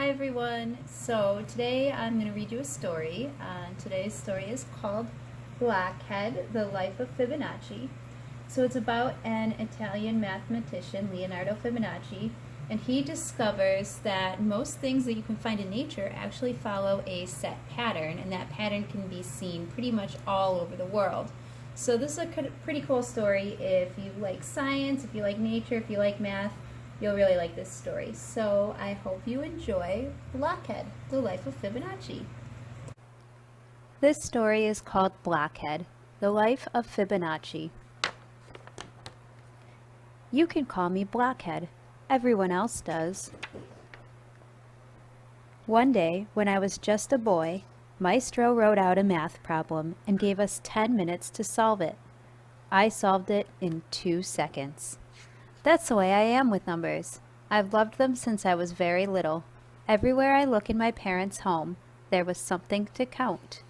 Hi everyone. So today I'm going to read you a story. Today's story is called Blockhead, The Life of Fibonacci. So it's about an Italian mathematician, Leonardo Fibonacci, and he discovers that most things that you can find in nature actually follow a set pattern, and that pattern can be seen pretty much all over the world. So this is a pretty cool story if you like science, if you like nature, if you like math. You'll really like this story. So I hope you enjoy Blockhead, The Life of Fibonacci. This story is called Blockhead, The Life of Fibonacci. You can call me Blockhead. Everyone else does. One day, when I was just a boy, Maestro wrote out a math problem and gave us 10 minutes to solve it. I solved it in 2 seconds. That's the way I am with numbers. I've loved them since I was very little. Everywhere I look in my parents' home, there was something to count.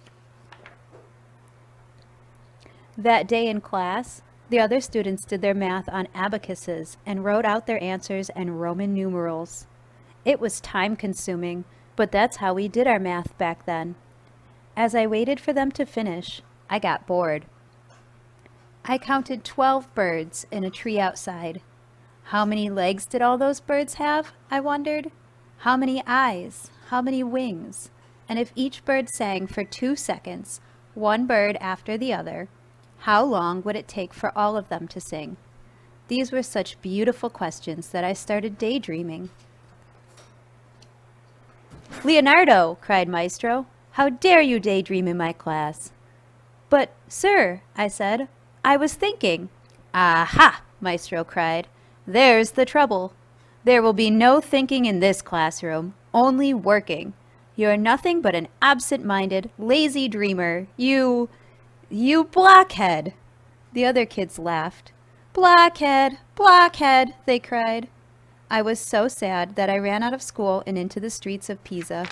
That day in class, the other students did their math on abacuses and wrote out their answers in Roman numerals. It was time-consuming, but that's how we did our math back then. As I waited for them to finish, I got bored. I counted 12 birds in a tree outside. How many legs did all those birds have? I wondered. How many eyes? How many wings? And if each bird sang for 2 seconds, one bird after the other, how long would it take for all of them to sing? These were such beautiful questions that I started daydreaming. "Leonardo!" cried Maestro. "How dare you daydream in my class?" "But, sir," I said, "I was thinking." "Aha!" Maestro cried. "There's the trouble. There will be no thinking in this classroom, only working. You're nothing but an absent-minded, lazy dreamer. You blockhead!" The other kids laughed. "Blockhead! Blockhead!" they cried. I was so sad that I ran out of school and into the streets of Pisa.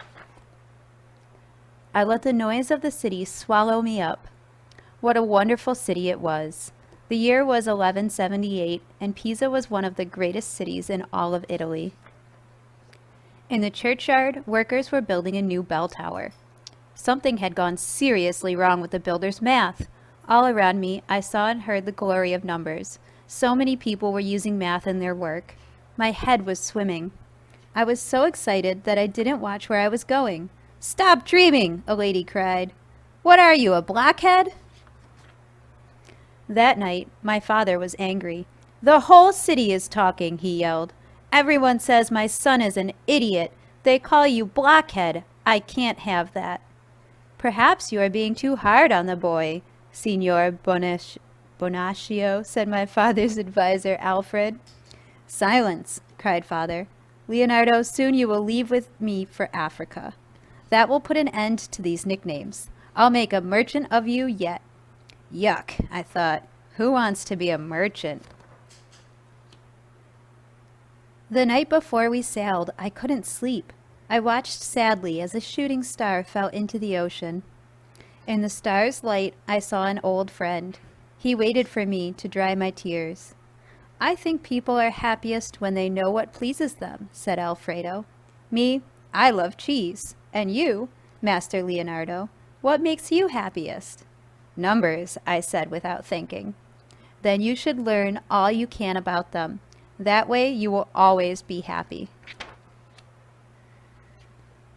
I let the noise of the city swallow me up. What a wonderful city it was. The year was 1178, and Pisa was one of the greatest cities in all of Italy. In the churchyard, workers were building a new bell tower. Something had gone seriously wrong with the builder's math. All around me, I saw and heard the glory of numbers. So many people were using math in their work. My head was swimming. I was so excited that I didn't watch where I was going. "Stop dreaming!" a lady cried. "What are you, a blockhead?" That night, my father was angry. "The whole city is talking," he yelled. "Everyone says my son is an idiot. They call you Blockhead. I can't have that." "Perhaps you are being too hard on the boy, Signor Bonaccio," said my father's advisor, Alfred. "Silence," cried father. "Leonardo, soon you will leave with me for Africa. That will put an end to these nicknames. I'll make a merchant of you yet." Yuck, I thought. Who wants to be a merchant? The night before we sailed, I couldn't sleep. I watched sadly as a shooting star fell into the ocean. In the star's light, I saw an old friend. He waited for me to dry my tears. "I think people are happiest when they know what pleases them," said Alfredo. "Me, I love cheese. And you, Master Leonardo, what makes you happiest?" "Numbers," I said without thinking. "Then you should learn all you can about them. That way you will always be happy."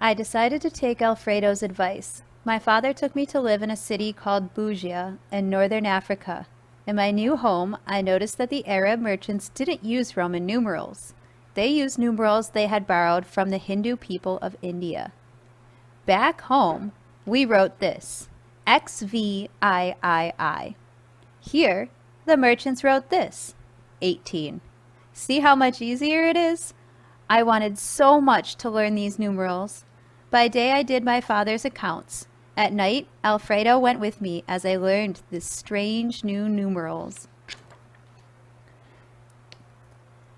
I decided to take Alfredo's advice. My father took me to live in a city called Bugia in northern Africa. In my new home, I noticed that the Arab merchants didn't use Roman numerals. They used numerals they had borrowed from the Hindu people of India. Back home, we wrote this: XVIII. Here, the merchants wrote this: 18. See how much easier it is? I wanted so much to learn these numerals. By day I did my father's accounts. At night, Alfredo went with me as I learned these strange new numerals.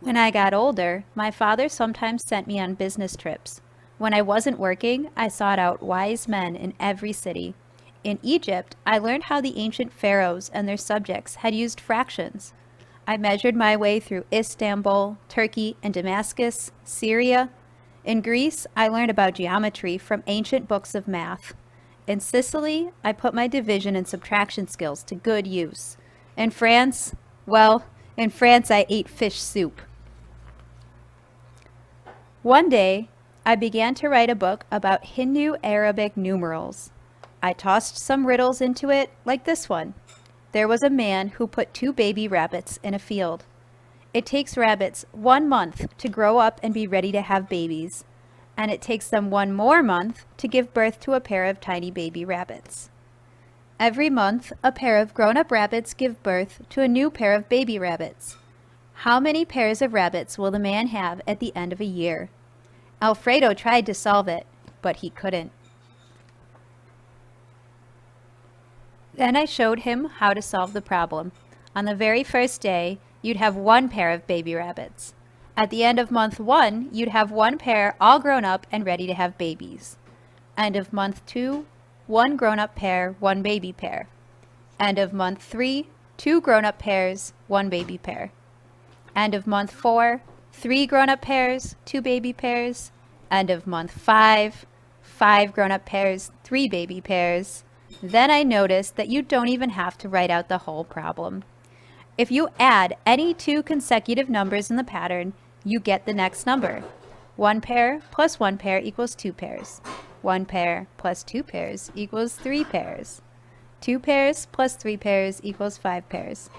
When I got older, my father sometimes sent me on business trips. When I wasn't working, I sought out wise men in every city. In Egypt, I learned how the ancient pharaohs and their subjects had used fractions. I measured my way through Istanbul, Turkey, and Damascus, Syria. In Greece, I learned about geometry from ancient books of math. In Sicily, I put my division and subtraction skills to good use. In France, well, in France I ate fish soup. One day, I began to write a book about Hindu Arabic numerals. I tossed some riddles into it, like this one. There was a man who put 2 baby rabbits in a field. It takes rabbits 1 month to grow up and be ready to have babies, and it takes them 1 more month to give birth to a pair of tiny baby rabbits. Every month, a pair of grown-up rabbits give birth to a new pair of baby rabbits. How many pairs of rabbits will the man have at the end of a year? Alfredo tried to solve it, but he couldn't. Then I showed him how to solve the problem. On the very first day, you'd have 1 pair of baby rabbits. At the end of month 1, you'd have 1 pair all grown up and ready to have babies. End of month 2, 1 grown-up pair, 1 baby pair. End of month 3, 2 grown-up pairs, 1 baby pair. End of month 4, 3 grown-up pairs, 2 baby pairs. End of month 5, 5 grown-up pairs, 3 baby pairs. Then I noticed that you don't even have to write out the whole problem. If you add any 2 consecutive numbers in the pattern, you get the next number. 1 pair plus 1 pair equals 2 pairs. 1 pair plus 2 pairs equals 3 pairs. 2 pairs plus 3 pairs equals 5 pairs.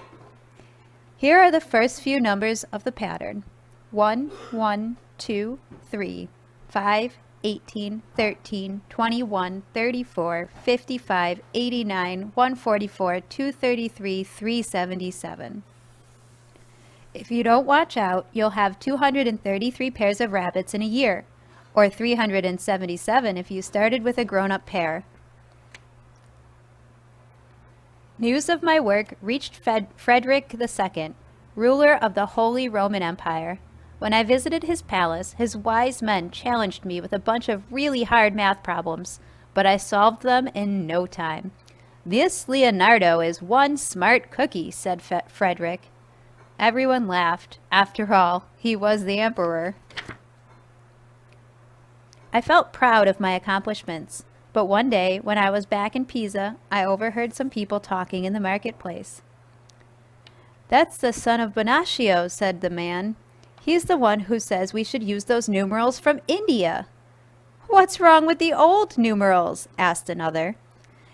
Here are the first few numbers of the pattern. 1, 1, 2, 3, 5, 18, 13, 21, 34, 55, 89, 144, 233, 377. If you don't watch out, you'll have 233 pairs of rabbits in a year, or 377 if you started with a grown-up pair. News of my work reached Frederick II, ruler of the Holy Roman Empire. When I visited his palace, his wise men challenged me with a bunch of really hard math problems, but I solved them in no time. "This Leonardo is one smart cookie," said Frederick. Everyone laughed. After all, he was the emperor. I felt proud of my accomplishments, but one day, when I was back in Pisa, I overheard some people talking in the marketplace. "That's the son of Bonacio," said the man. "He's the one who says we should use those numerals from India." "What's wrong with the old numerals?" asked another.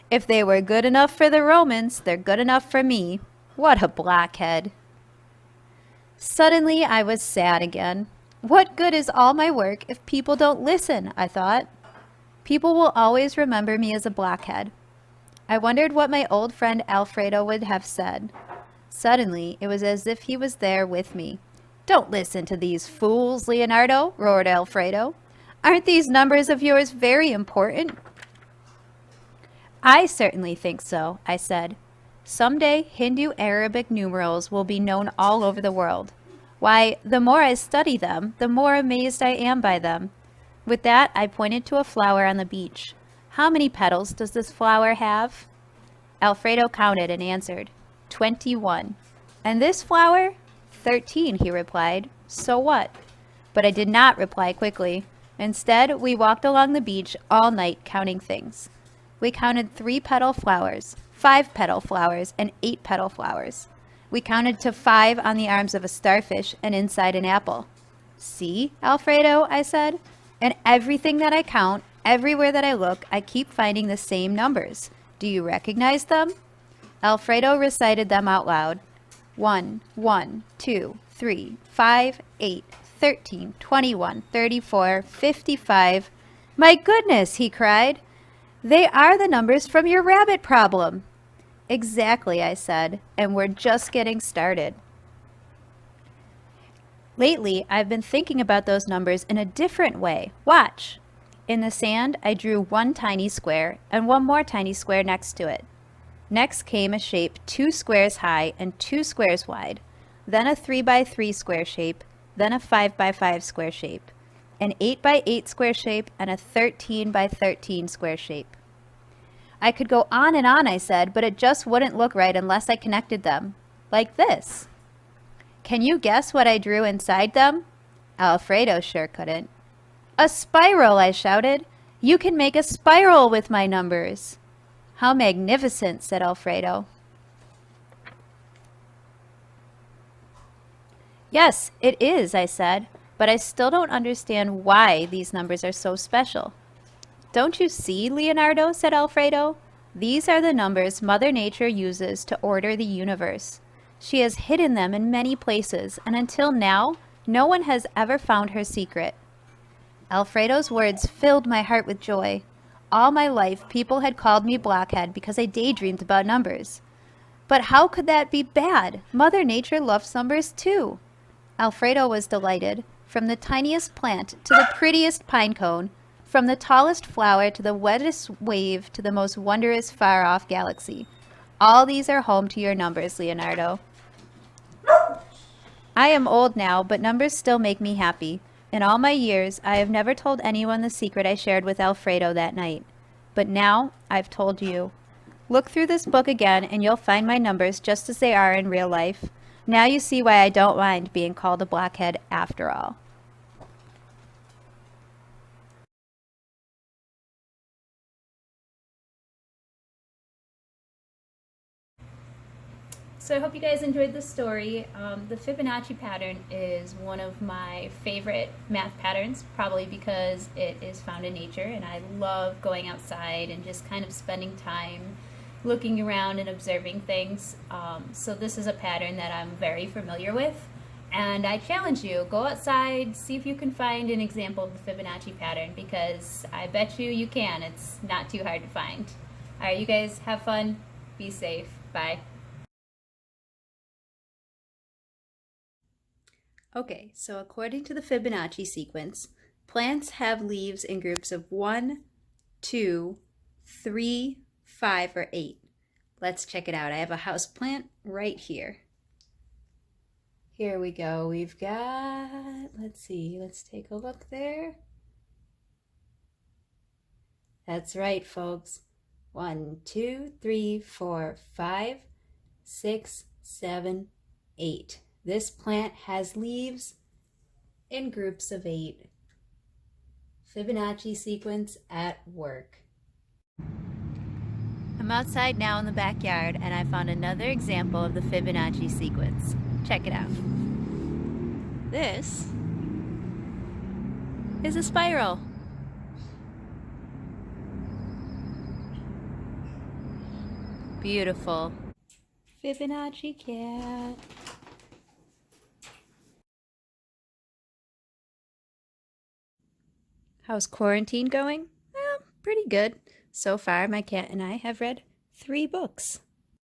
"If they were good enough for the Romans, they're good enough for me. What a blockhead." Suddenly, I was sad again. What good is all my work if people don't listen, I thought. People will always remember me as a blockhead. I wondered what my old friend Alfredo would have said. Suddenly, it was as if he was there with me. "Don't listen to these fools, Leonardo," roared Alfredo. "Aren't these numbers of yours very important?" "I certainly think so," I said. "Someday Hindu Arabic numerals will be known all over the world. Why, the more I study them, the more amazed I am by them." With that, I pointed to a flower on the beach. "How many petals does this flower have?" Alfredo counted and answered, 21. "And this flower?" 13, he replied. "So what?" But I did not reply quickly. Instead, we walked along the beach all night counting things. We counted 3-petal flowers, 5-petal flowers, and 8-petal flowers. We counted to 5 on the arms of a starfish and inside an apple. "See, Alfredo," I said, "in everything that I count, everywhere that I look, I keep finding the same numbers. Do you recognize them?" Alfredo recited them out loud. 1, 1, 2, 3, 5, 8, 13, 21, 34, 55. "My goodness," he cried. "They are the numbers from your rabbit problem." "Exactly," I said, "and we're just getting started." Lately, I've been thinking about those numbers in a different way. Watch. In the sand, I drew 1 tiny square and 1 more tiny square next to it. Next came a shape 2 squares high and 2 squares wide, then a 3 by 3 square shape, then a 5 by 5 square shape, an 8 by 8 square shape, and a 13 by 13 square shape. I could go on, I said, but it just wouldn't look right unless I connected them. Like this. Can you guess what I drew inside them? Alfredo sure couldn't. A spiral, I shouted. You can make a spiral with my numbers. How magnificent, said Alfredo. Yes, it is, I said, but I still don't understand why these numbers are so special. Don't you see, Leonardo, said Alfredo? These are the numbers Mother Nature uses to order the universe. She has hidden them in many places, and until now, no one has ever found her secret. Alfredo's words filled my heart with joy. All my life, people had called me Blockhead because I daydreamed about numbers. But how could that be bad? Mother Nature loves numbers too. Alfredo was delighted. From the tiniest plant to the prettiest pine cone, from the tallest flower to the wettest wave to the most wondrous far-off galaxy. All these are home to your numbers, Leonardo. I am old now, but numbers still make me happy. In all my years, I have never told anyone the secret I shared with Alfredo that night. But now, I've told you. Look through this book again and you'll find my numbers just as they are in real life. Now you see why I don't mind being called a blockhead after all. So I hope you guys enjoyed the story. The Fibonacci pattern is one of my favorite math patterns, probably because it is found in nature, and I love going outside and just kind of spending time looking around and observing things. So this is a pattern that I'm very familiar with, and I challenge you, go outside, see if you can find an example of the Fibonacci pattern, because I bet you can. It's not too hard to find. All right, you guys have fun, be safe, bye. Okay, so according to the Fibonacci sequence, plants have leaves in groups of 1, 2, 3, 5, or 8. Let's check it out. I have a house plant right here. Here we go. We've got, let's see, let's take a look there. That's right, folks. 1, 2, 3, 4, 5, 6, 7, 8. This plant has leaves in groups of 8. Fibonacci sequence at work. I'm outside now in the backyard and I found another example of the Fibonacci sequence. Check it out. This is a spiral. Beautiful. Fibonacci cat. How's quarantine going? Well, pretty good. So far, my cat and I have read 3 books.